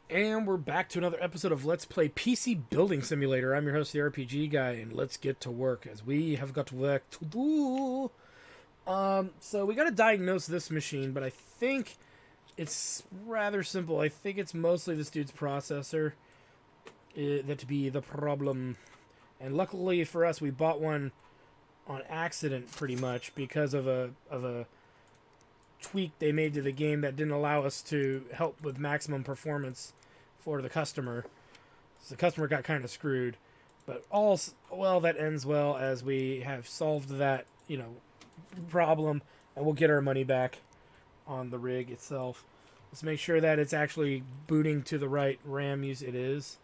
And we're back to another episode of Let's Play PC Building Simulator. I'm your host, the RPG Guy, and let's get to work, as we have got work to do. So we got to diagnose this machine, but I think it's rather simple. I think it's mostly this dude's processor that to be the problem. And luckily for us, we bought one on accident, pretty much, because of a tweak they made to the game that didn't allow us to help with maximum performance for the customer. So the customer got kind of screwed. But all well that ends well, as we have solved that, problem, and we'll get our money back on the rig itself. Let's make sure that it's actually booting to the right RAM use. It is.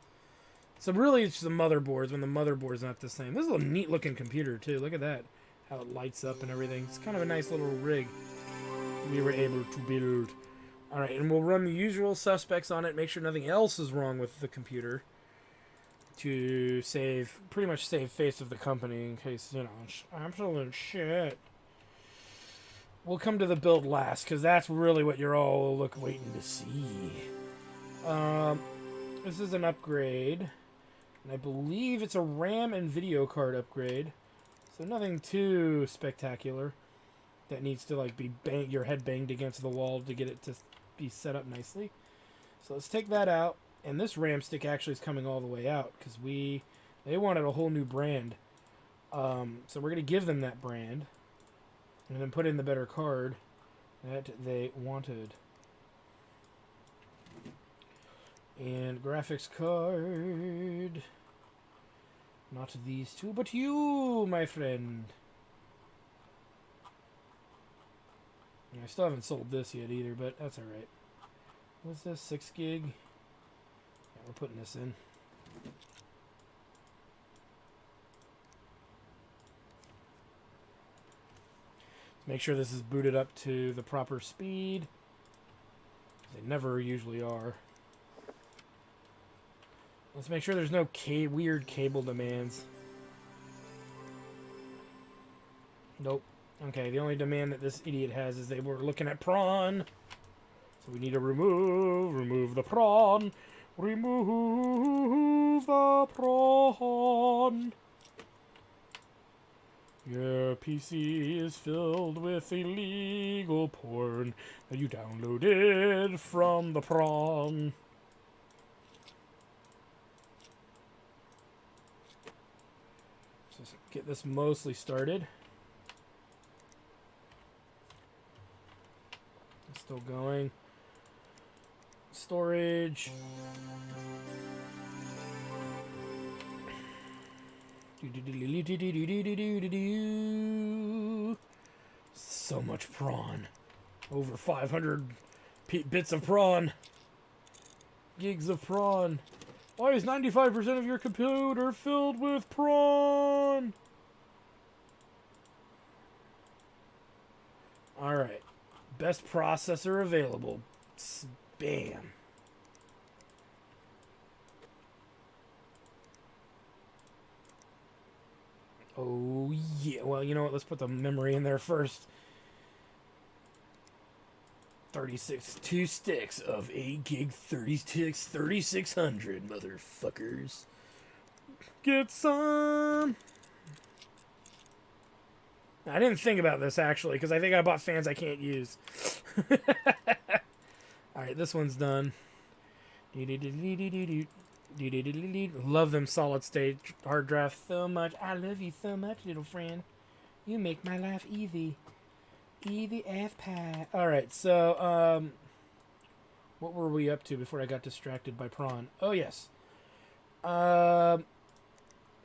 So really it's the motherboards, when the motherboard's not the same. This is a neat looking computer too. Look at that. How it lights up and everything. It's kind of a nice little rig we were able to build. Alright, and we'll run the usual suspects on it, make sure nothing else is wrong with the computer, to pretty much save face of the company in case, absolute shit. We'll come to the build last, because that's really what you're all waiting to see. This is an upgrade, and I believe it's a RAM and video card upgrade, so nothing too spectacular that needs to be your head banged against the wall to get it to be set up nicely. So let's take that out, and this RAM stick actually is coming all the way out because they wanted a whole new brand. So we're gonna give them that brand, and then put in the better card that they wanted. And graphics card, not these two, but you, my friend. I still haven't sold this yet either, but that's alright. What's this? 6 gig? Yeah, we're putting this in. Make sure this is booted up to the proper speed. They never usually are. Let's make sure there's no weird cable demands. Nope. Okay, the only demand that this idiot has is they were looking at prawn. So we need to remove the prawn. Remove the prawn. Your PC is filled with illegal porn that you downloaded from the prawn. So let's get this mostly started. Still going. Storage. So much prawn. Over 500 bits of prawn. Gigs of prawn. Why is 95% of your computer filled with prawn? Alright. Best processor available. Bam. Oh, yeah. Well, you know what? Let's put the memory in there first. 2 sticks of 8 gig 3600, motherfuckers. Get some. I didn't think about this, actually, because I think I bought fans I can't use. Alright, this one's done. Love them solid-state hard drives so much. I love you so much, little friend. You make my life easy. Easy as pie. Alright, so, what were we up to before I got distracted by prawn? Oh, yes. I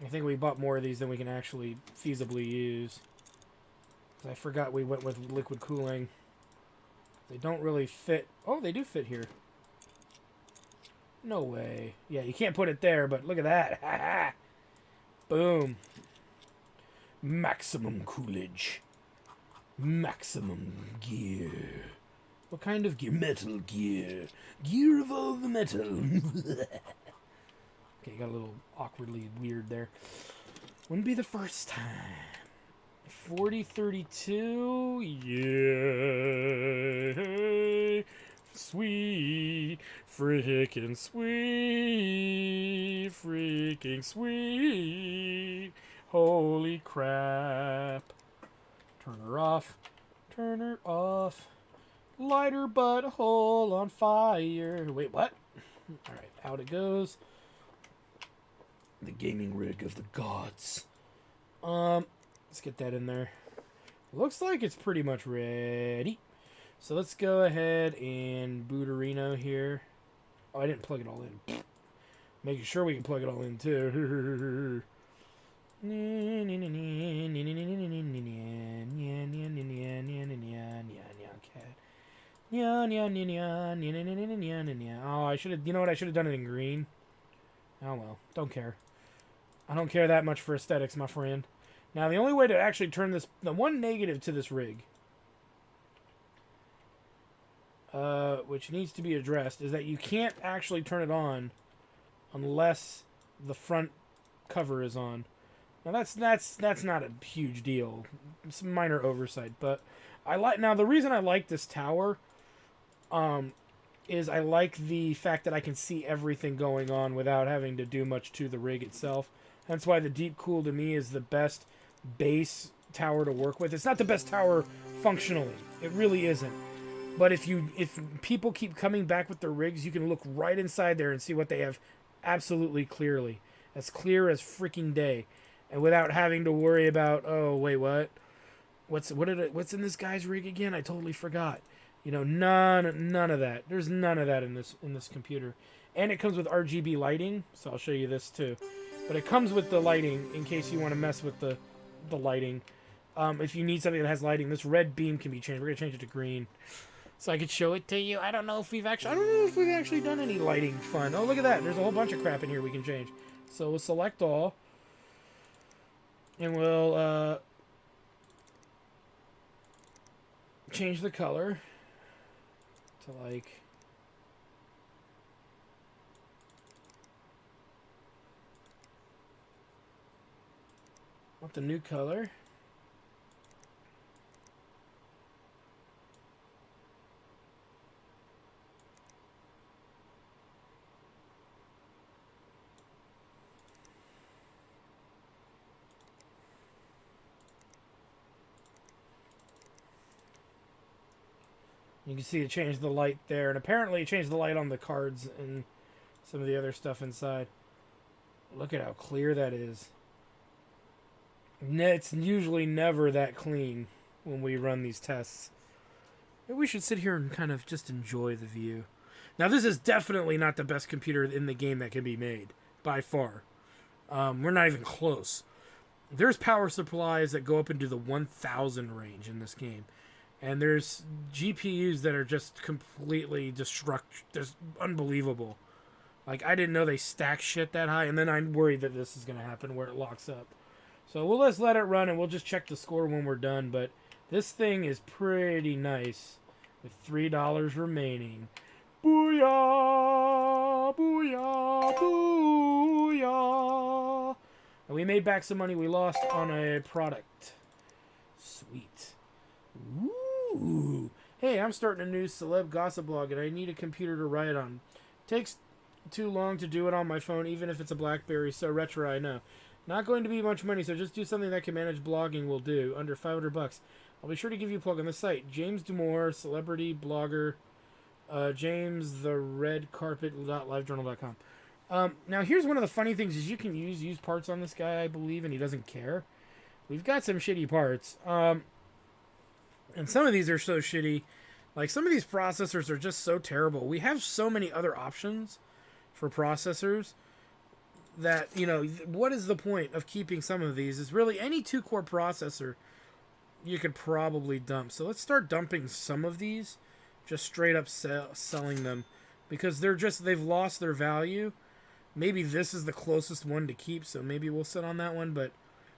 think we bought more of these than we can actually feasibly use. I forgot we went with liquid cooling. They don't really fit. Oh, they do fit here. No way. Yeah, you can't put it there, but look at that. Boom. Maximum coolage. Maximum gear. What kind of gear? Metal gear. Gear of all the metal. Okay, got a little awkwardly weird there. Wouldn't be the first time. 4032, yay! Sweet, freaking sweet, freaking sweet. Holy crap. Turn her off. Turn her off. Light her butthole on fire. Wait, what? Alright, out it goes. The gaming rig of the gods. Let's get that in there. Looks like it's pretty much ready. So let's go ahead and booterino here. Oh, I didn't plug it all in. Making sure we can plug it all in too. Oh, I should have. You know what? I should have done it in green. Oh well, don't care. I don't care that much for aesthetics, my friend. Now, the only way to actually turn this, the one negative to this rig, which needs to be addressed, is that you can't actually turn it on unless the front cover is on. Now, that's not a huge deal. It's a minor oversight, but I like. Now, the reason I like this tower, is I like the fact that I can see everything going on without having to do much to the rig itself. That's why the Deep Cool to me is the best base tower to work with. It's not the best tower functionally. It really isn't. But if people keep coming back with their rigs, you can look right inside there and see what they have absolutely clearly. As clear as freaking day. And without having to worry about, oh, wait, what? What's in this guy's rig again? I totally forgot. You know, none of that. There's none of that in this computer. And it comes with RGB lighting, so I'll show you this too. But it comes with the lighting in case you want to mess with the lighting. If you need something that has lighting, this red beam can be changed. We're gonna change it to green, so I could show it to you. I don't know if we've actually done any lighting fun. Oh, look at that! There's a whole bunch of crap in here we can change. So we'll select all, and we'll change the color to like. Want the new color? You can see it changed the light there, and apparently it changed the light on the cards and some of the other stuff inside. Look at how clear that is. It's usually never that clean when we run these tests. Maybe we should sit here and kind of just enjoy the view. Now, this is definitely not the best computer in the game that can be made, by far. We're not even close. There's power supplies that go up into the 1,000 range in this game. And there's GPUs that are just completely just unbelievable. Like, I didn't know they stack shit that high, and then I'm worried that this is going to happen where it locks up. So we'll just let it run, and we'll just check the score when we're done. But this thing is pretty nice with $3 remaining. Booyah! Booyah! Booyah! And we made back some money we lost on a product. Sweet. Ooh. Hey, I'm starting a new celeb gossip blog, and I need a computer to write on. Takes too long to do it on my phone, even if it's a BlackBerry. So retro, I know. Not going to be much money, so just do something that can manage blogging will do. Under $500. I'll be sure to give you a plug on the site. James Dumore, celebrity blogger. James the Red Carpet.livejournal.com. Now, here's one of the funny things is you can use used parts on this guy, I believe, and he doesn't care. We've got some shitty parts. And some of these are so shitty. Like, some of these processors are just so terrible. We have so many other options for processors that, you know, what is the point of keeping some of these? Is really any 2-core processor you could probably dump. So let's start dumping some of these. Just straight up selling them. Because they've lost their value. Maybe this is the closest one to keep, so maybe we'll sit on that one, but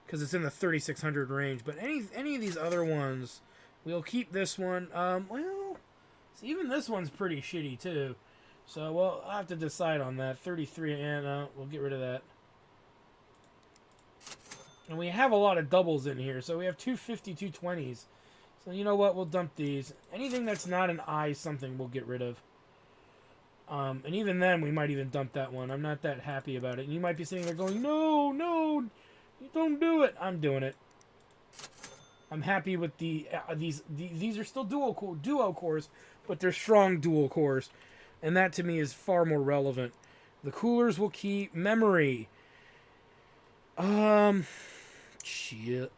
because it's in the 3600 range. But any of these other ones, we'll keep this one. Well, see, even this one's pretty shitty too. So we'll have to decide on that. 33, and we'll get rid of that. And we have a lot of doubles in here, so we have 250, 220s. So you know what? We'll dump these. Anything that's not an I something we'll get rid of. And even then, we might even dump that one. I'm not that happy about it. And you might be sitting there going, no, no, you don't do it. I'm doing it. I'm happy with these are still duo cores, but they're strong dual cores. And that to me is far more relevant. The coolers will keep memory. Shit.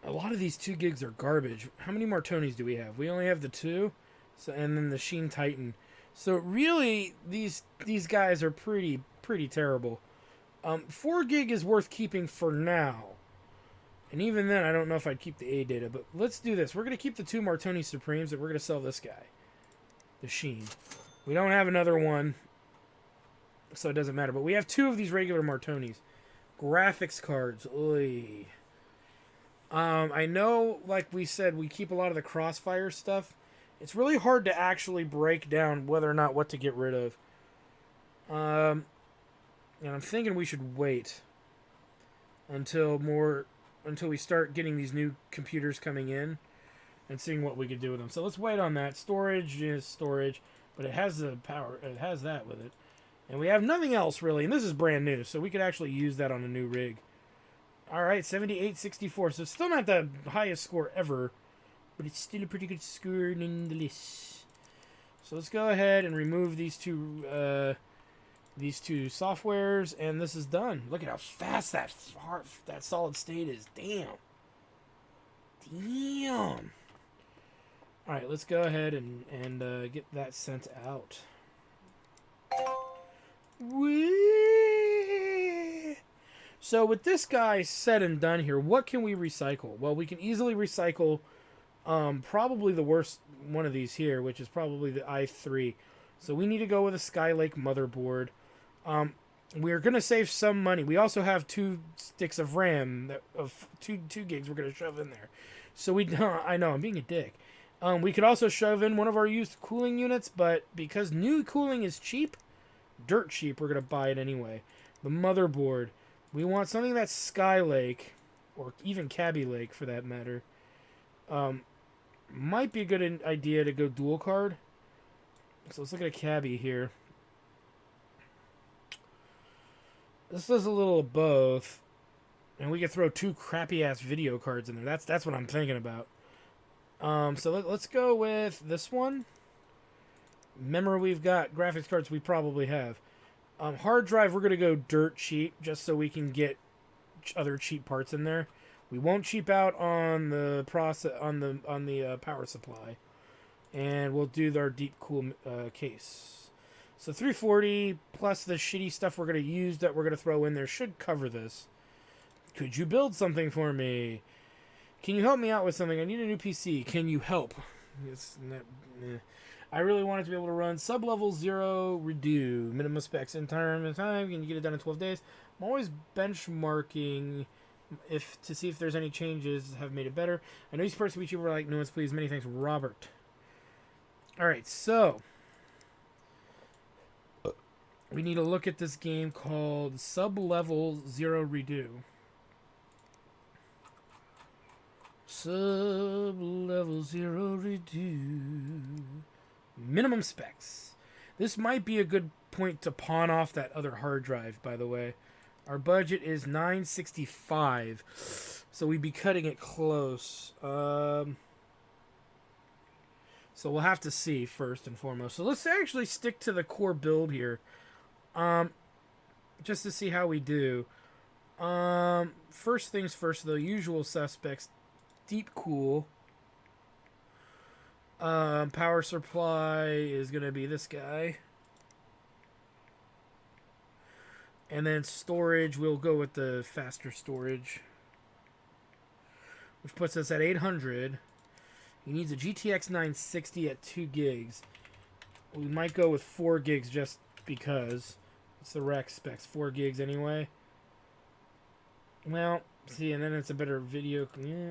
A lot of these 2 gigs are garbage. How many Martonis do we have? We only have the 2. So, and then the Sheen Titan. So really, these guys are pretty terrible. 4 gig is worth keeping for now. And even then, I don't know if I'd keep the A data. But let's do this. We're going to keep the 2 Martoni Supremes, and we're going to sell this guy. The Sheen. We don't have another one, so it doesn't matter. But we have 2 of these regular Martonis. Graphics cards. Oy. I know, like we said, we keep a lot of the Crossfire stuff. It's really hard to actually break down whether or not what to get rid of. And I'm thinking we should wait until we start getting these new computers coming in and seeing what we could do with them. So let's wait on that. Storage is storage, but it has the power. It has that with it. And we have nothing else really, and this is brand new, so we could actually use that on a new rig. Alright, 7864. So it's still not the highest score ever, but it's still a pretty good score nonetheless. So let's go ahead and remove these two softwares, and this is done. Look at how fast that solid state is. Damn. Alright, let's go ahead and get that sent out. Whee! So with this guy said and done here, what can we recycle? Well, we can easily recycle probably the worst one of these here, which is probably the i3. So we need to go with a Skylake motherboard. We're going to save some money. We also have 2 sticks of RAM of 2 gigs we're going to shove in there. So I know, I'm being a dick. We could also shove in one of our used cooling units, but because new cooling is cheap, dirt cheap, we're going to buy it anyway. The motherboard. We want something that's Skylake, or even Kaby Lake for that matter. Might be a good idea to go dual card. So let's look at a Kaby here. This does a little of both. And we could throw 2 crappy-ass video cards in there. That's what I'm thinking about. So let's go with this one. Memory we've got. Graphics cards we probably have. Hard drive, we're going to go dirt cheap, just so we can get other cheap parts in there. We won't cheap out on the power supply. And we'll do our deep cool case. So 340 plus the shitty stuff we're going to use that we're going to throw in there should cover this. Could you build something for me? Can you help me out with something? I need a new PC. Can you help? I really want it to be able to run sub-level 0 redo. Minimum specs in time. Can you get it done in 12 days? I'm always benchmarking to see if there's any changes have made it better. I know these parts of YouTube were like, no one's pleased. Many thanks, Robert. Alright, so we need to look at this game called Sub-Level 0 Redo. Sub-Level 0 Redo. Minimum specs. This might be a good point to pawn off that other hard drive, by the way. Our budget is $965, so we'd be cutting it close. So we'll have to see first and foremost. So let's actually stick to the core build here, just to see how we do. First things first, though, usual suspects. Deep cool. Power supply is going to be this guy. And then storage, we'll go with the faster storage, which puts us at 800. He needs a GTX 960 at 2 gigs. We might go with 4 gigs just because. It's the rack specs, 4 gigs anyway. Well, see, and then it's a better video. Yeah.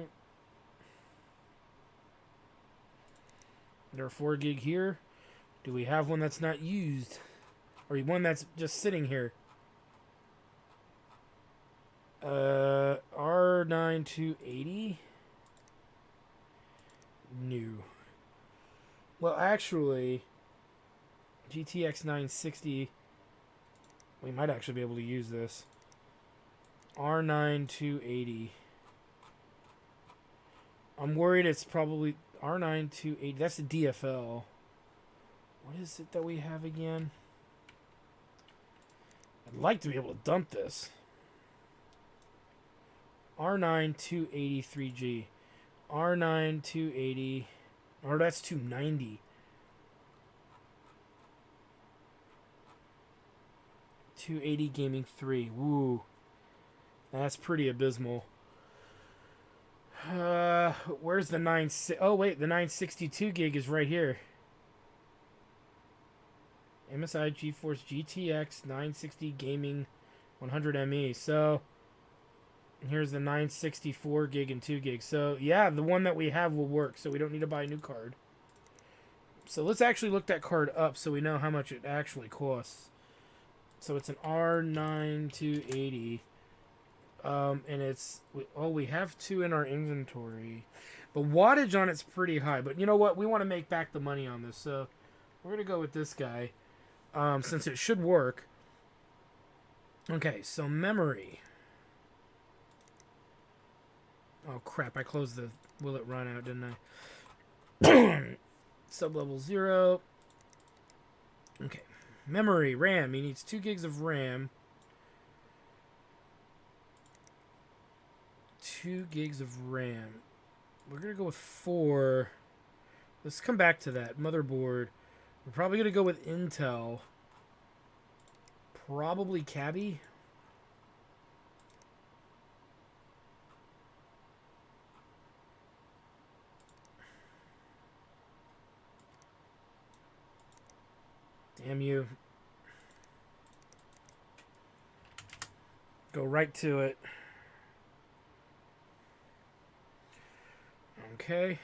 There are 4 gig here. Do we have one that's not used? Or one that's just sitting here? R9280. new. Well, actually, GTX 960. We might actually be able to use this. R9 280. I'm worried it's probably R9 280. That's the DFL. What is it that we have again? I'd like to be able to dump this. R9 283G. R9 280. Or that's 290. 280 Gaming 3. Woo. That's pretty abysmal. Where's the 9? Oh wait, the 962 gig is right here. MSI GeForce GTX 960 Gaming 100 ME. So here's the 964 gig and 2 gig. So yeah, the one that we have will work. So we don't need to buy a new card. So let's actually look that card up so we know how much it actually costs. So it's an R9 280. And it's, we have 2 in our inventory. The wattage on it's pretty high. But you know what? We want to make back the money on this. So we're going to go with this guy. Since it should work. Okay, so memory. Oh crap, I closed the will it run out, didn't I? Sublevel 0. Okay. Memory, RAM. He needs 2 gigs of RAM. 2 gigs of RAM. We're going to go with 4. Let's come back to that. Motherboard. We're probably going to go with Intel. Probably Cabby. Damn you. Go right to it. Okay.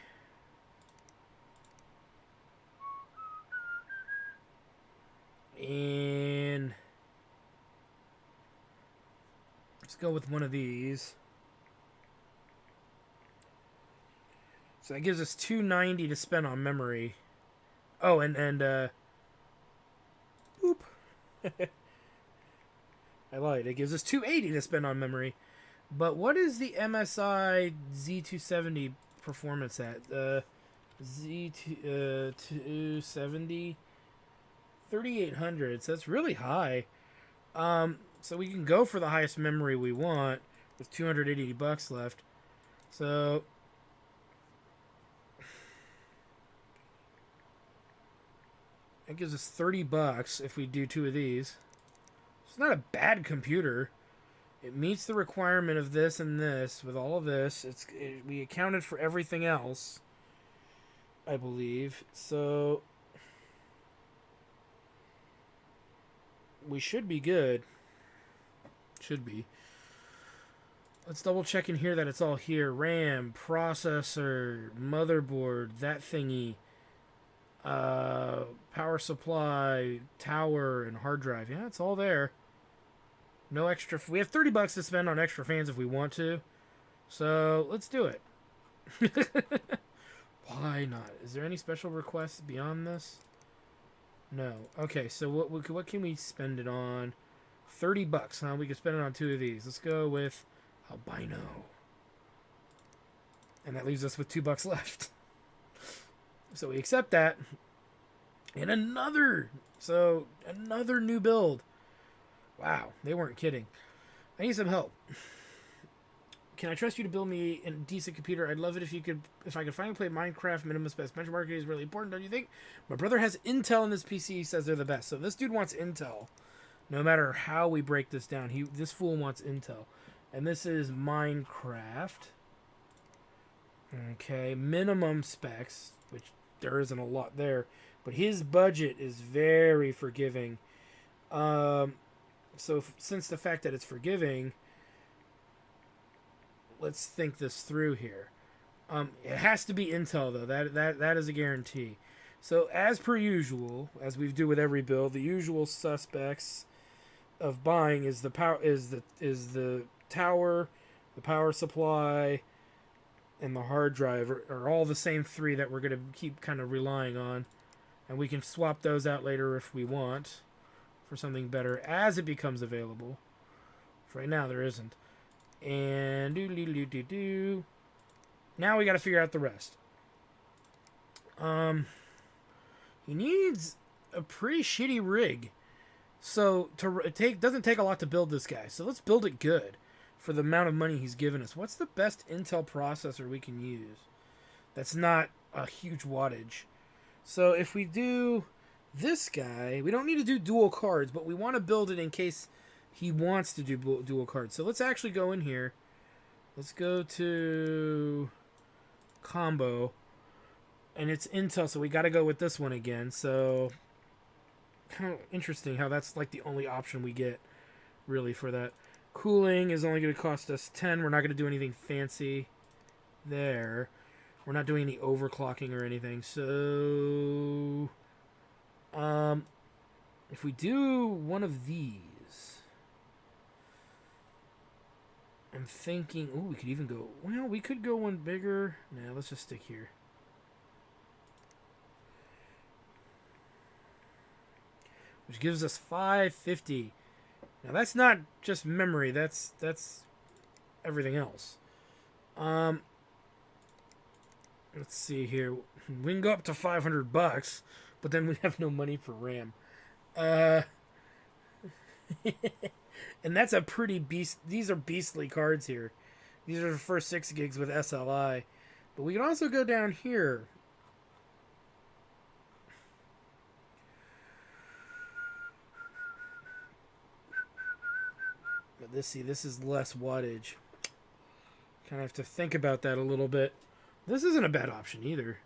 And let's go with one of these. So that gives us $290 to spend on memory. Oh, and boop. I lied. It gives us $280 to spend on memory. But what is the MSI Z270 performance at? Z270 3800. So that's really high. So we can go for the highest memory we want with $280 left. So that gives us $30 if we do 2 of these. It's not a bad computer. It meets the requirement of this and this with all of this. We accounted for everything else, I believe. So we should be good. Should be. Let's double check in here that it's all here. RAM, processor, motherboard, that thingy. Power supply, tower, and hard drive. Yeah, it's all there. No extra. We have $30 to spend on extra fans if we want to. So let's do it. Why not? Is there any special requests beyond this? No. Okay, so what can we spend it on? $30, huh? We can spend it on 2 of these. Let's go with albino. And that leaves us with $2 left. So we accept that. And another new build. Wow, they weren't kidding. I need some help. Can I trust you to build me a decent computer? I'd love it if I could finally play Minecraft. Minimum best benchmarking is really important, don't you think? My brother has Intel in this PC. He says they're the best. So this dude wants Intel. No matter how we break this down, this fool wants Intel. And this is Minecraft. Okay, minimum specs, which there isn't a lot there. But his budget is very forgiving. So since the fact that it's forgiving, let's think this through here. It has to be Intel though. That is a guarantee. So as per usual, as we do with every build, the usual suspects of buying is the power, is the tower, the power supply, and the hard drive are all the same 3 that we're going to keep kind of relying on. And we can swap those out later if we want for something better as it becomes available. For right now, there isn't. And now we got to figure out the rest. He needs a pretty shitty rig. So it doesn't take a lot to build this guy. So let's build it good for the amount of money he's given us. What's the best Intel processor we can use that's not a huge wattage? So if we do this guy, we don't need to do dual cards, but we want to build it in case he wants to do dual cards. So let's actually go in here. Let's go to combo. And it's Intel, so we got to go with this one again. So kind of interesting how that's like the only option we get really for that. Cooling is only going to cost us 10. We're not going to do anything fancy there. We're not doing any overclocking or anything. So if we do one of these, I'm thinking, oh, we could even go, well, we could go one bigger. Nah, let's just stick here. Which gives us 550. Now that's not just memory, that's everything else. Let's see here. We can go up to $500, but then we have no money for RAM. And that's a pretty beast. These are beastly cards here. These are the first 6 gigs with SLI. But we can also go down here. But this is less wattage. Kind of have to think about that a little bit. This isn't a bad option either.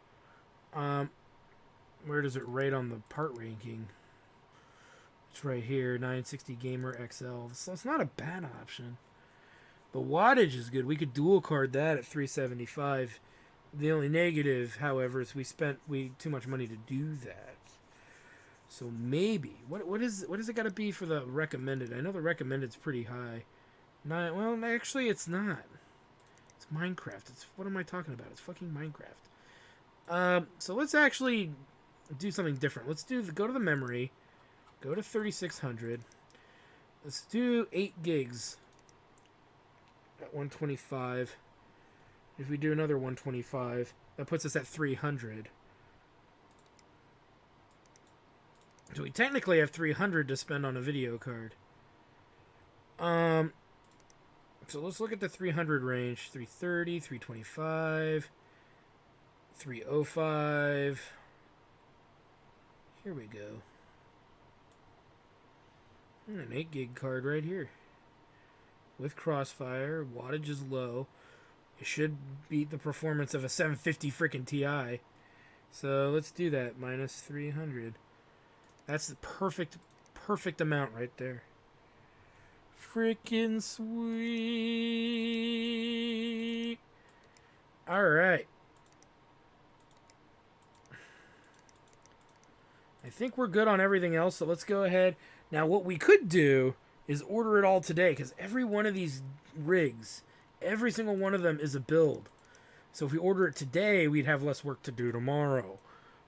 Where does it rate on the part ranking? It's right here, 960 Gamer XL. So it's not a bad option. The wattage is good. We could dual card that at 375. The only negative, however, is we spent too much money to do that. So maybe what is it got to be for the recommended? I know the recommended's pretty high. Well, actually, it's not. It's Minecraft. What am I talking about? It's fucking Minecraft. So let's actually do something different. Let's go to the memory, go to 3600. Let's do 8 gigs at 125. If we do another 125, that puts us at 300. So we technically have 300 to spend on a video card. So let's look at the 300 range. 330, 325, 305. Here we go. An 8 gig card right here. With Crossfire, wattage is low. It should beat the performance of a 750 freaking Ti. So let's do that. Minus 300. That's the perfect amount right there. Freaking sweet. All right. I think we're good on everything else, so let's go ahead. Now, what we could do is order it all today, because every one of these rigs, every single one of them is a build. So if we order it today, we'd have less work to do tomorrow.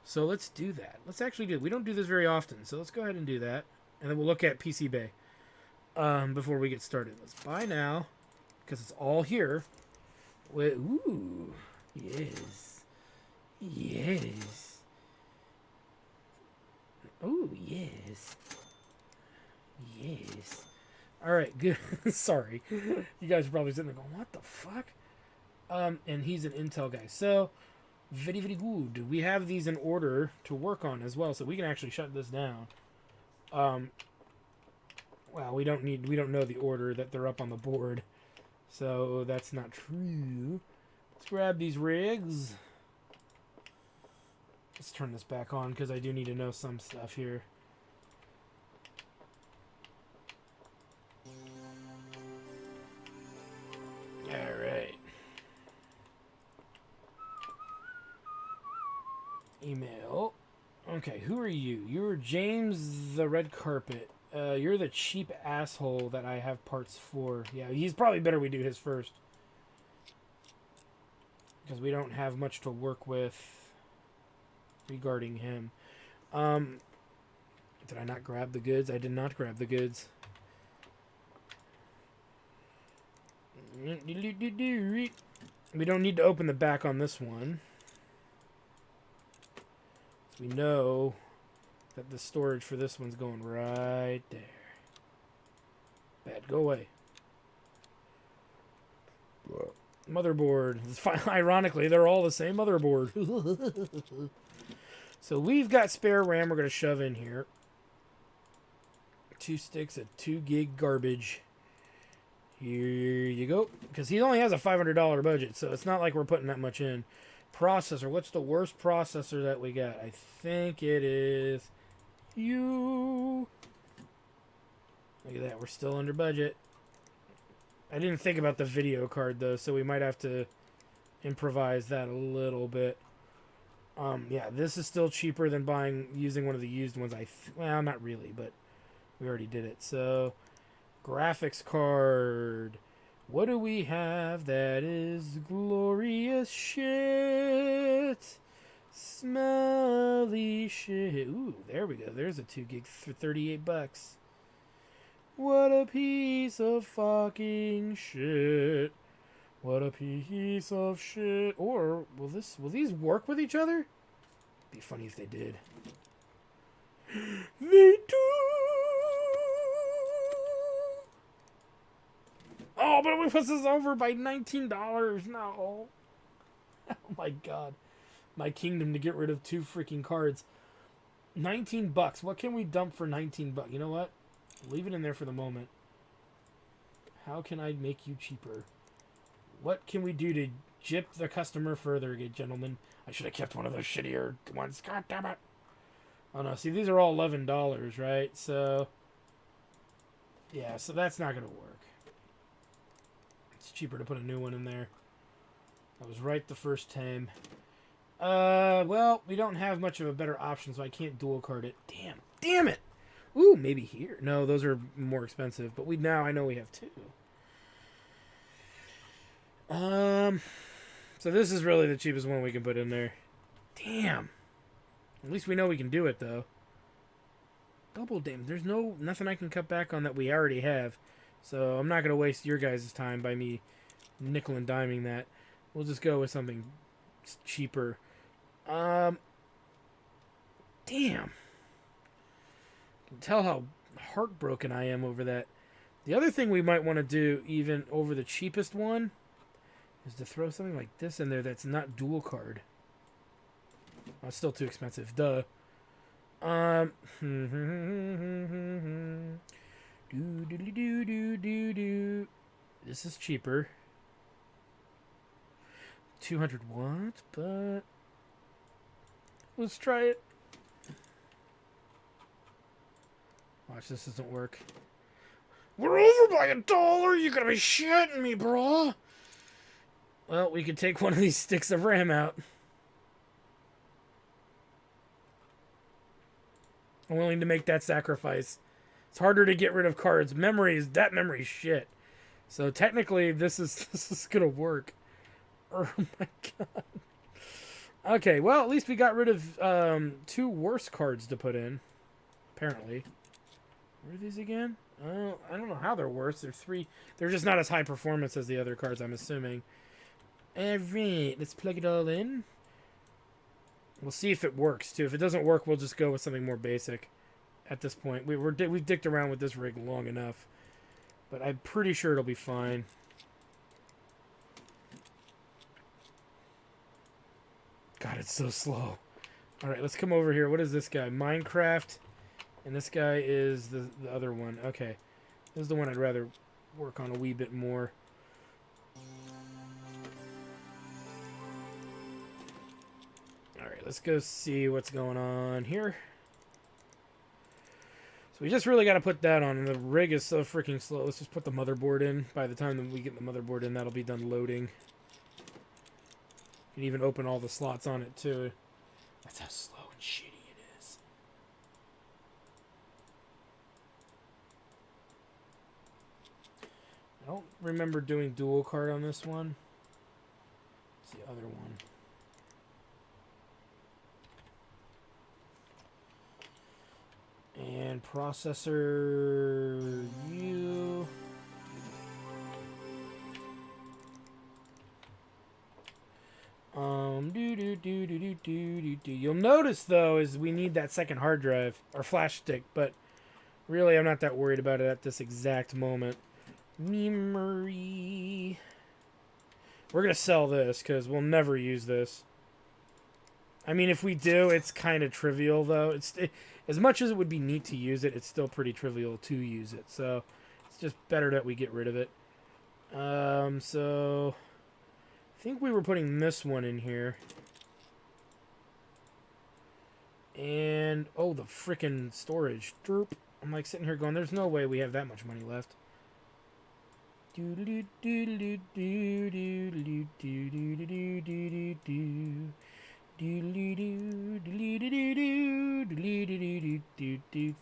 So let's do that. Let's actually do it. We don't do this very often, so let's go ahead and do that. And then we'll look at PC Bay before we get started. Let's buy now, because it's all here. Ooh, yes. Yes. Oh, yes. Yes. All right, good. Sorry. You guys are probably sitting there going, what the fuck? And he's an Intel guy. So, very, very good. We have these in order to work on as well, so we can actually shut this down. Well, we don't know the order that they're up on the board. So, that's not true. Let's grab these rigs. Let's turn this back on, because I do need to know some stuff here. Alright. Email. Okay, who are you? You're James the Red Carpet. You're the cheap asshole that I have parts for. Yeah, he's probably better we do his first. because we don't have much to work with regarding him. Did I not grab the goods? I did not grab the goods. We don't need to open the back on this one. We know that the storage for this one's going right there. Bad, go away. Motherboard. Ironically, they're all the same motherboard. So we've got spare RAM we're going to shove in here. 2 sticks of 2 gig garbage. Here you go. Because he only has a $500 budget, so it's not like we're putting that much in. Processor. What's the worst processor that we got? I think it is you. Look at that. We're still under budget. I didn't think about the video card, though, so we might have to improvise that a little bit. Yeah, this is still cheaper than using one of the used ones. Well, not really, but we already did it. So, graphics card. What do we have that is glorious shit? Smelly shit. Ooh, there we go. There's a 2 gig for $38. What a piece of fucking shit. What a piece of shit. Or will these work with each other? Be funny if they did. They do. Oh, but we put this over by $19. No. Oh my god. My kingdom to get rid of 2 freaking cards. $19. What can we dump for $19? You know what? Leave it in there for the moment. How can I make you cheaper? What can we do to gyp the customer further, gentlemen? I should have kept one of those shittier ones. God damn it. Oh no, see, these are all $11, right? So, yeah, so that's not going to work. It's cheaper to put a new one in there. I was right the first time. Well, we don't have much of a better option, so I can't dual card it. Damn it! Ooh, maybe here. No, those are more expensive, but I know we have 2. So this is really the cheapest one we can put in there. Damn. At least we know we can do it, though. Double damn. There's nothing I can cut back on that we already have. So I'm not going to waste your guys' time by me nickel and diming that. We'll just go with something cheaper. Damn. You can tell how heartbroken I am over that. The other thing we might want to do, even over the cheapest one, is to throw something like this in there that's not dual card. Oh, it's still too expensive. Duh. This is cheaper. 200 watts, but let's try it. Watch, this doesn't work. We're over by $1. You gotta be shitting me, bro. Well, we could take one of these sticks of RAM out. I'm willing to make that sacrifice. It's harder to get rid of cards. That memory's shit. So technically, this is gonna work. Oh my god. Okay, well, at least we got rid of 2 worse cards to put in. Apparently. Where are these again? I don't know how they're worse. They're just not as high performance as the other cards, I'm assuming. Alright, let's plug it all in. We'll see if it works, too. If it doesn't work, we'll just go with something more basic at this point. We've dicked around with this rig long enough. But I'm pretty sure it'll be fine. God, it's so slow. Alright, let's come over here. What is this guy? Minecraft. And this guy is the other one. Okay. This is the one I'd rather work on a wee bit more. Alright, let's go see what's going on here. So we just really got to put that on, and the rig is so freaking slow. Let's just put the motherboard in. By the time that we get the motherboard in, that'll be done loading. You can even open all the slots on it, too. That's how slow and shitty it is. I don't remember doing dual card on this one. It's the other one. Processor U. You'll notice though is we need that second hard drive or flash stick, but really I'm not that worried about it at this exact moment. Memory. We're gonna sell this because we'll never use this. I mean, if we do, it's kind of trivial though. As much as it would be neat to use it, it's still pretty trivial to use it. So it's just better that we get rid of it. So I think we were putting this one in here. And, oh, the frickin' storage. Derp. I'm like sitting here going, there's no way we have that much money left.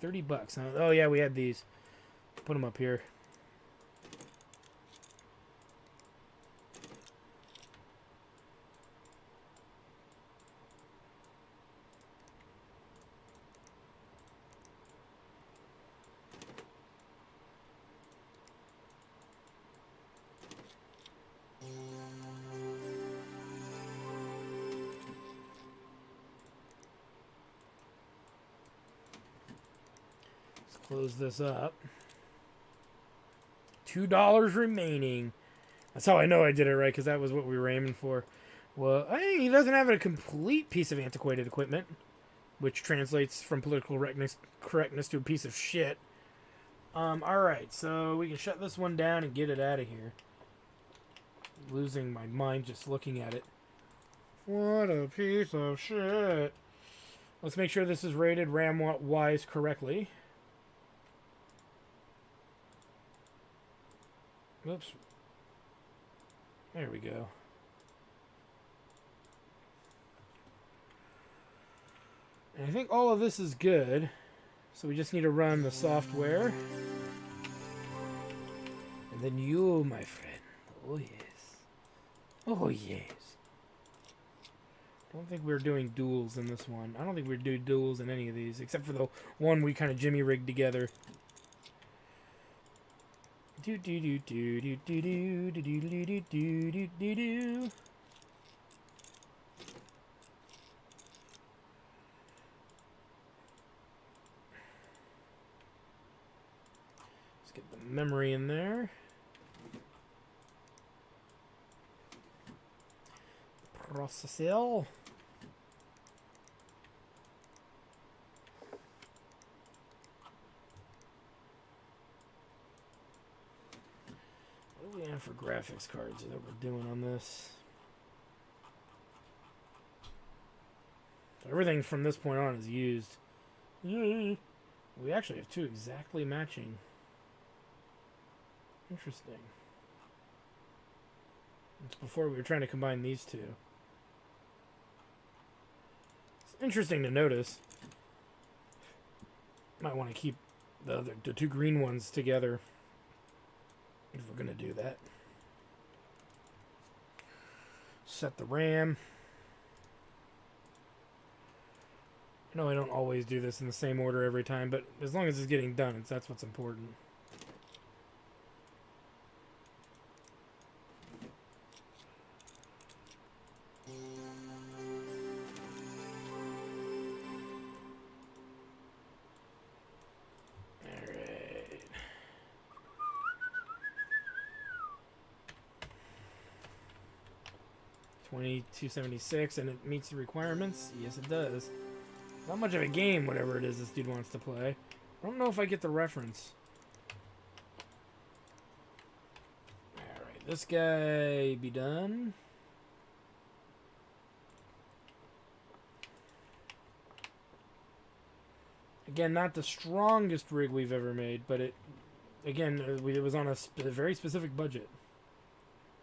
30 bucks, huh? Oh, yeah, we had these. Put them up here. Close this up. $2 remaining. That's how I know I did it right, because that was what we were aiming for. Well, hey, he doesn't have a complete piece of antiquated equipment, which translates from political correctness to a piece of shit. Alright, so we can shut this one down and get it out of here. Losing my mind just looking at it. What a piece of shit. Let's make sure this is rated RAM-wise correctly. Oops. There we go. And I think all of this is good. So we just need to run the software. And then you, my friend. Oh, yes. Oh, yes. I don't think we're doing duels in this one. I don't think we're doing duels in any of these. Except for the one we kind of jimmy-rigged together. Do do do do do do do do do do do do do do. Let's get the memory in there. Processor. What do we have for graphics cards that we're doing on this? Everything from this point on is used. Yay! We actually have two exactly matching. Interesting. It's before we were trying to combine these two. It's interesting to notice. Might want to keep the two green ones together if we're going to do that. Set the RAM. I know I don't always do this in the same order every time, but as long as it's getting done, that's what's important. $22.76, and it meets the requirements? Yes, it does. Not much of a game, whatever it is this dude wants to play. I don't know if I get the reference. Alright, this guy be done. Again, not the strongest rig we've ever made, but it was on a very specific budget.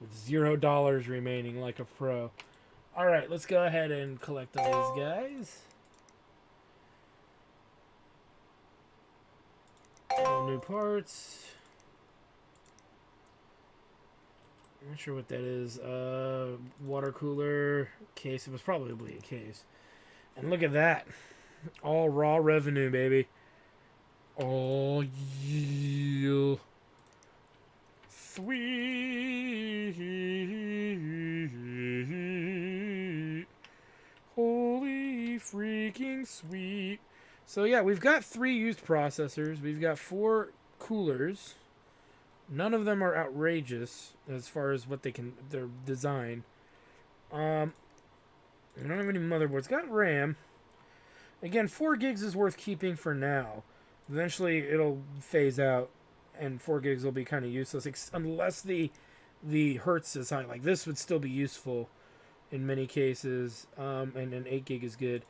With $0 remaining, like a pro. Alright, let's go ahead and collect all these guys. All new parts. I'm not sure what that is. Water cooler case. It was probably a case. And look at that. All raw revenue, baby. Oh, yeah. Sweet. Holy freaking sweet. So yeah, we've got 3 used processors. We've got 4 coolers. None of them are outrageous as far as what their design. I don't have any motherboards. It's got RAM. Again, 4 gigs is worth keeping for now. Eventually, it'll phase out, and 4 gigs will be kind of useless, unless the hertz is high. Like this would still be useful in many cases, and an 8 gig is good.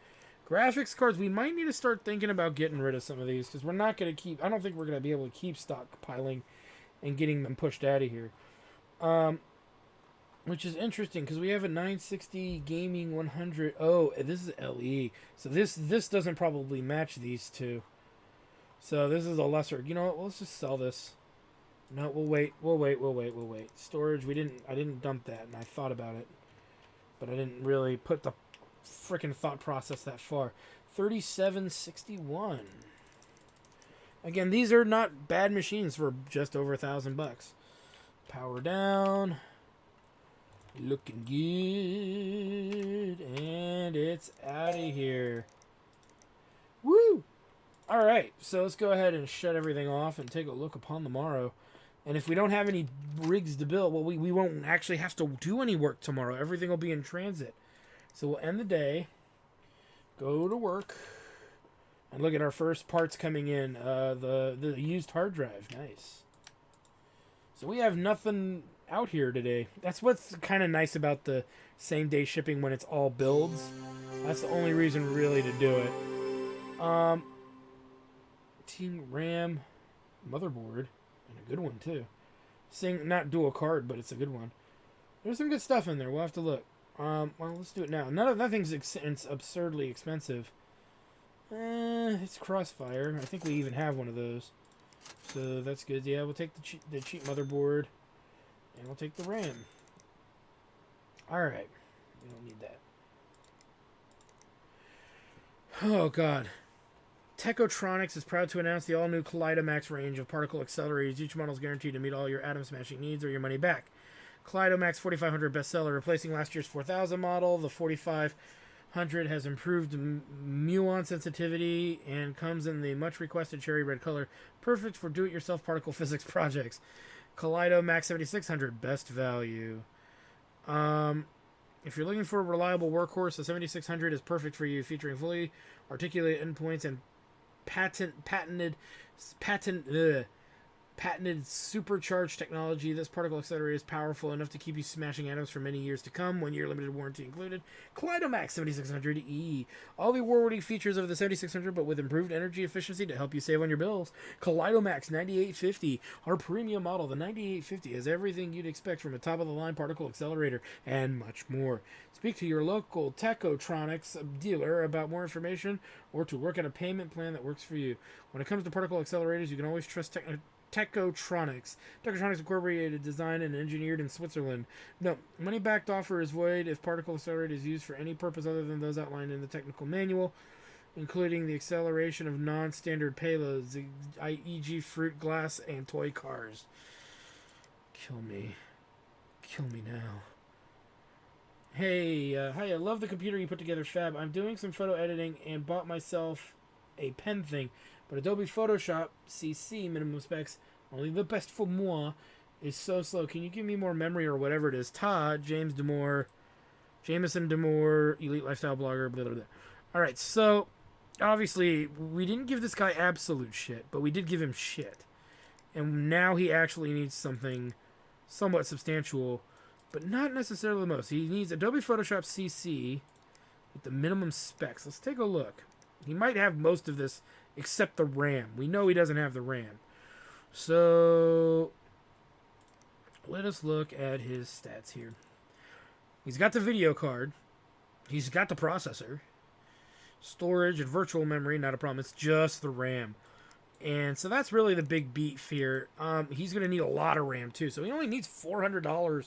Graphics cards, we might need to start thinking about getting rid of some of these because we're not going to keep. I don't think we're going to be able to keep stockpiling and getting them pushed out of here. Which is interesting because we have a 960 gaming 100. Oh, this is LE. So this doesn't probably match these two. So this is a lesser. You know what? Well, let's just sell this. No, we'll wait. We'll wait. Storage. I didn't dump that, and I thought about it, but I didn't really put the freaking thought process that far. 3761. Again, these are not bad machines for just over $1,000. Power down. Looking good. And it's out of here. Woo! Alright, so let's go ahead and shut everything off and take a look upon the morrow. And if we don't have any rigs to build, well, we won't actually have to do any work tomorrow. Everything will be in transit. So we'll end the day, go to work, and look at our first parts coming in. The used hard drive. Nice. So we have nothing out here today. That's what's kind of nice about the same day shipping when it's all builds. That's the only reason really to do it. Team RAM motherboard, and a good one too. Not dual card, but it's a good one. There's some good stuff in there. We'll have to look. Well, let's do it now. Nothing's absurdly expensive. It's Crossfire. I think we even have one of those. So that's good. Yeah, we'll take the cheap motherboard. And we'll take the RAM. Alright. We don't need that. Oh, God. Techotronics is proud to announce the all-new Kaleidomax range of particle accelerators. Each model is guaranteed to meet all your atom-smashing needs or your money back. Kaleidomax 4500 bestseller, replacing last year's 4000 model. The 4500 has improved muon sensitivity and comes in the much-requested cherry red color, perfect for do-it-yourself particle physics projects. Kaleidomax 7600, best value. If you're looking for a reliable workhorse, the 7600 is perfect for you, featuring fully articulated endpoints and patented supercharged technology. This particle accelerator is powerful enough to keep you smashing atoms for many years to come, 1 year limited warranty included. Kaleidomax 7600E. All the award-winning features of the 7600, but with improved energy efficiency to help you save on your bills. Kaleidomax 9850, our premium model. The 9850 has everything you'd expect from a top-of-the-line particle accelerator and much more. Speak to your local Techotronics dealer about more information or to work out a payment plan that works for you. When it comes to particle accelerators, you can always trust Techotronics. Techotronics Incorporated, designed and engineered in Switzerland. No, money-backed offer is void if particle accelerator is used for any purpose other than those outlined in the technical manual, including the acceleration of non-standard payloads, e.g. fruit, glass, and toy cars. Kill me. Kill me now. Hey, hi, I love the computer you put together, Fab. I'm doing some photo editing and bought myself a pen thing. But Adobe Photoshop CC minimum specs, only the best for moi, is so slow. Can you give me more memory or whatever it is? Todd, Jameson Demore, Elite Lifestyle Blogger, blah, blah, blah. Alright, so, obviously, we didn't give this guy absolute shit, but we did give him shit. And now he actually needs something somewhat substantial, but not necessarily the most. He needs Adobe Photoshop CC with the minimum specs. Let's take a look. He might have most of this except the RAM. We know he doesn't have the RAM. So let us look at his stats here. He's got the video card. He's got the processor. Storage and virtual memory, not a problem. It's just the RAM. And so that's really the big beef here. He's going to need a lot of RAM too. So he only needs $400.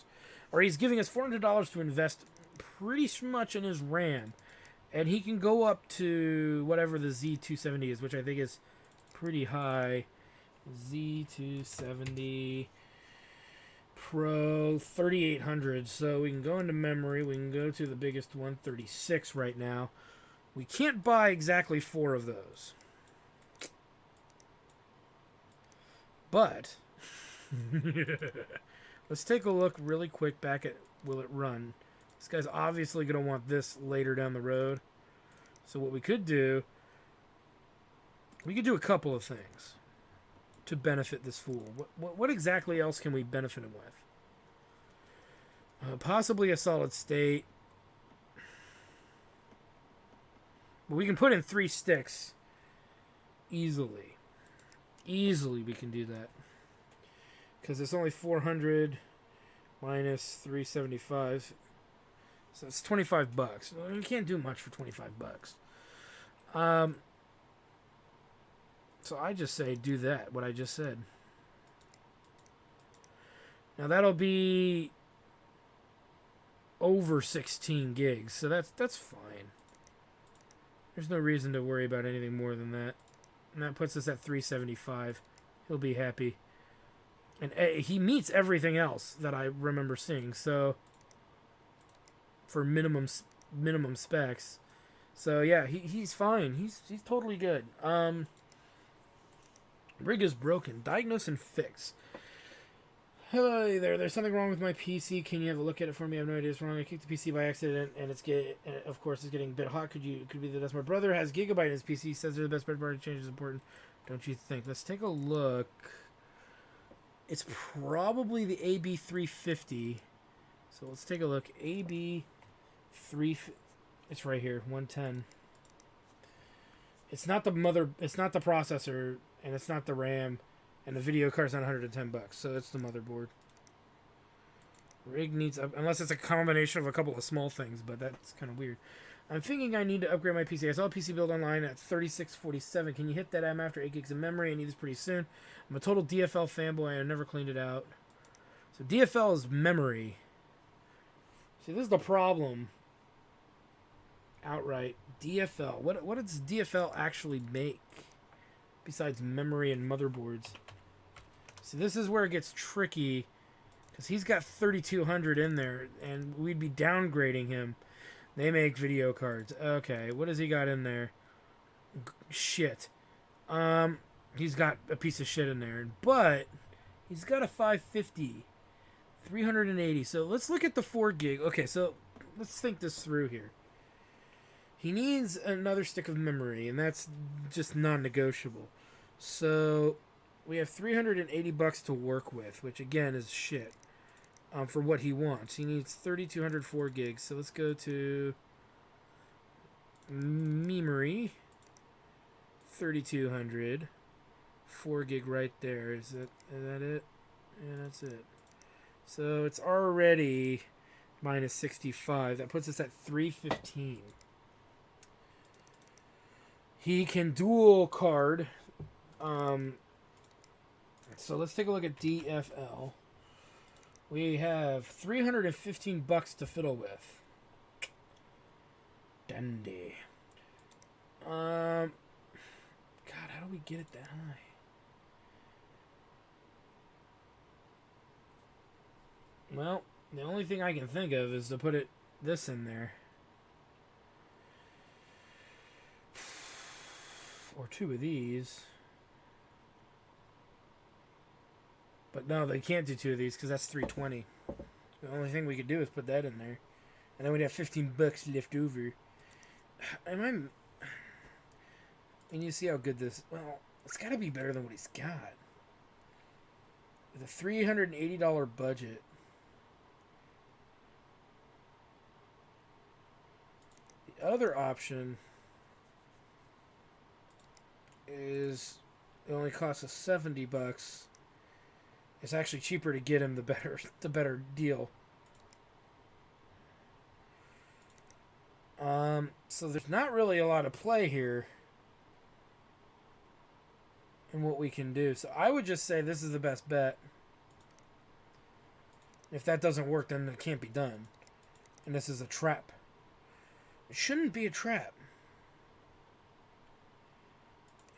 Or he's giving us $400 to invest pretty much in his RAM. And he can go up to whatever the Z270 is, which I think is pretty high. Z270 Pro 3800. So we can go into memory. We can go to the biggest one, 36 right now. We can't buy exactly 4 of those. But let's take a look really quick back at will it run. This guy's obviously going to want this later down the road. So what we could do a couple of things to benefit this fool. What exactly else can we benefit him with? Possibly a solid state. But we can put in 3 sticks easily. Easily we can do that. Because it's only 400 minus 375. So it's 25 bucks. You can't do much for 25 bucks. So I just say do that, what I just said. Now that'll be over 16 gigs, so that's fine. There's no reason to worry about anything more than that. And that puts us at 375. He'll be happy. And he meets everything else that I remember seeing, so for minimum specs. So yeah, he's fine. He's totally good. Rig is broken. Diagnose and fix. Hello there. There's something wrong with my PC. Can you have a look at it for me? I have no idea what's wrong. I kicked the PC by accident, and of course, it's getting a bit hot. Could be that's my brother has Gigabyte in his PC. He says they're the best part. Change is important. Don't you think? Let's take a look. It's probably the AB350. So let's take a look. AB3. It's right here. 110. It's not the processor, and it's not the RAM, and the video card's not 110 bucks. So it's the motherboard. Rig needs unless it's a combination of a couple of small things, but that's kind of weird. I'm thinking I need to upgrade my PC. I saw a PC build online at 3647. Can you hit that? I'm after 8 gigs of memory. I need this pretty soon. I'm a total DFL fanboy. I never cleaned it out. So DFL is memory. See, this is the problem. Outright DFL. What does DFL actually make besides memory and motherboards? See, this is where it gets tricky because he's got 3200 in there, and we'd be downgrading him. They make video cards. Okay, what has he got in there? Shit. He's got a piece of shit in there, but he's got a 550, 380. So let's look at the 4 gig. Okay, so let's think this through here. He needs another stick of memory, and that's just non-negotiable. So we have 380 bucks to work with, which again is shit for what he wants. He needs 3200 4 gigs. So let's go to memory. 3200 4 gig right there. Is that it? Yeah, that's it. So it's already minus 65. That puts us at 315. He can dual card. So let's take a look at DFL. We have 315 bucks to fiddle with. Dandy. God, how do we get it that high? Well, the only thing I can think of is to put this in there. Or 2 of these. But no, they can't do 2 of these because that's 320. The only thing we could do is put that in there. And then we'd have 15 bucks left over. And you see how good this... Well, it's got to be better than what he's got. With a $380 budget. The other option is it only costs us 70 bucks. It's actually cheaper to get him the better deal. So there's not really a lot of play here in what we can do. So I would just say this is the best bet. If that doesn't work, then it can't be done. And this is a trap. It shouldn't be a trap.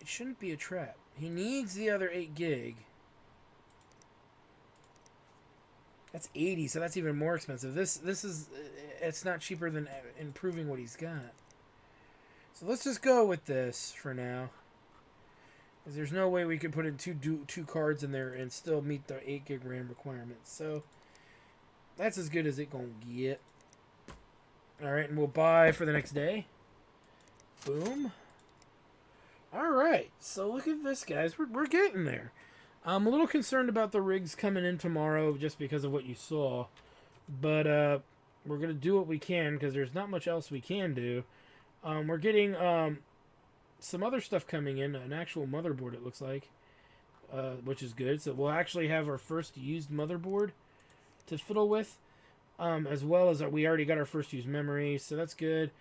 It shouldn't be a trap. He needs the other 8 gig. That's 80, so that's even more expensive. This is, it's not cheaper than improving what he's got. So let's just go with this for now. Because there's no way we could put in two cards in there and still meet the 8 gig RAM requirements. So that's as good as it gonna get. Alright, and we'll buy for the next day. Boom. Alright, so look at this, guys. We're getting there. I'm a little concerned about the rigs coming in tomorrow just because of what you saw. But we're going to do what we can because there's not much else we can do. We're getting some other stuff coming in, an actual motherboard it looks like, which is good. So we'll actually have our first used motherboard to fiddle with, as well as we already got our first used memory, so that's good.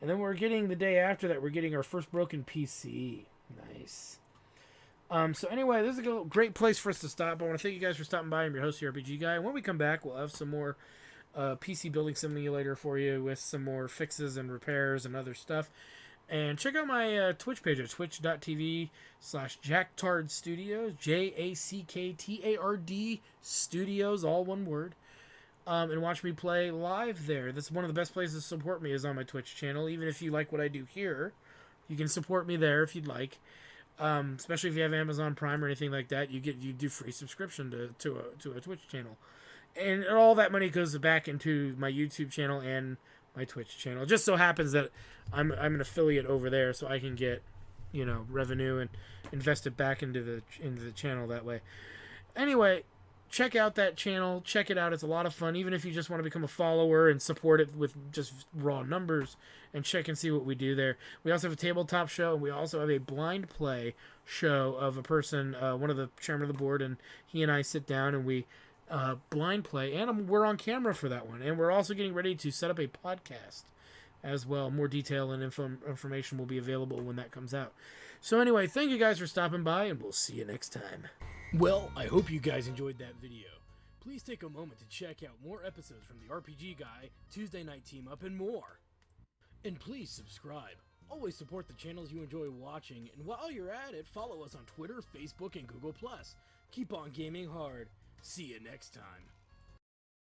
And then we're getting, the day after that, we're getting our first broken PC. Nice. So anyway, this is a great place for us to stop. I want to thank you guys for stopping by. I'm your host, the RPG Guy. And when we come back, we'll have some more PC Building Simulator for you with some more fixes and repairs and other stuff. And check out my Twitch page at twitch.tv/JackTardStudios, JACKTARD Studios, all one word. And watch me play live there. That's one of the best places to support me is on my Twitch channel. Even if you like what I do here, you can support me there if you'd like. Especially if you have Amazon Prime or anything like that, you do free subscription to a Twitch channel, and all that money goes back into my YouTube channel and my Twitch channel. It just so happens that I'm an affiliate over there, so I can get revenue and invest it back into the channel that way. Anyway, check out that channel. Check it out. It's a lot of fun. Even if you just want to become a follower and support it with just raw numbers and check and see what we do there. We also have a tabletop show, and we also have a blind play show of a person, one of the chairman of the board, and he and I sit down and we blind play, and we're on camera for that one. And we're also getting ready to set up a podcast as well. More detail and information will be available when that comes out. So anyway, thank you guys for stopping by, and we'll see you next time. Well, I hope you guys enjoyed that video. Please take a moment to check out more episodes from the RPG Guy, Tuesday Night Team Up, and more. And please subscribe. Always support the channels you enjoy watching, and while you're at it, follow us on Twitter, Facebook, and Google+. Keep on gaming hard. See you next time.